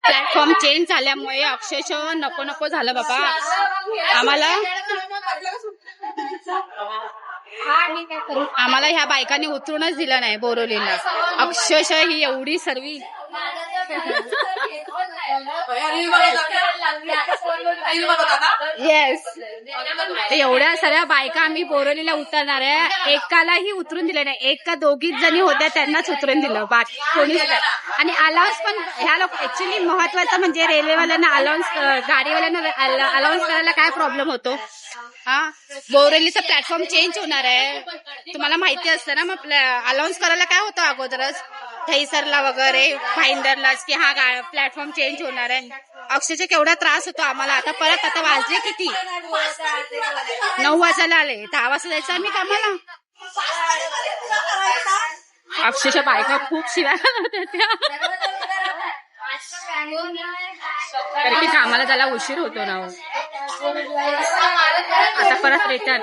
Platform change झाल्यामुळे अक्षरशः नको नको झालं बाबा आम्हाला ह्या बायकांनी उतरूनच दिलं नाही बोरिवलीला. अक्षरशः ही एवढी सर्वी येस एवढ्या सगळ्या बायका आम्ही बोरिवलीला उतरणार आहे. एकालाही उतरून दिलं नाही. एक का दोघीच जणी होत्या त्यांनाच उतरून दिलं, बाकी कोणीच नाही. आणि अलाउन्स पण ह्या लोक ऍक्च्युली महत्वाचं म्हणजे रेल्वेवाल्यांना अलाउन्स, गाडीवाल्यांना अलाउन्स करायला काय प्रॉब्लेम होतो. हा बोरिवलीचा प्लॅटफॉर्म चेंज होणार आहे, तुम्हाला माहिती असतं ना. मग अलाउन्स करायला काय होतं अगोदरच थैसरला वगैरे भाईंदरलाच की हा प्लॅटफॉर्म चेंज होणार आहे. अक्षरशः केवढा त्रास होतो आम्हाला. आता वाजले किती, 9 वाजायला आले, 10 वाजता जायचं आम्ही कामाला. अक्षरशः बायका खूप शिवाय त्या कारण की कामाला त्याला उशीर होतो ना. आता परत रिटर्न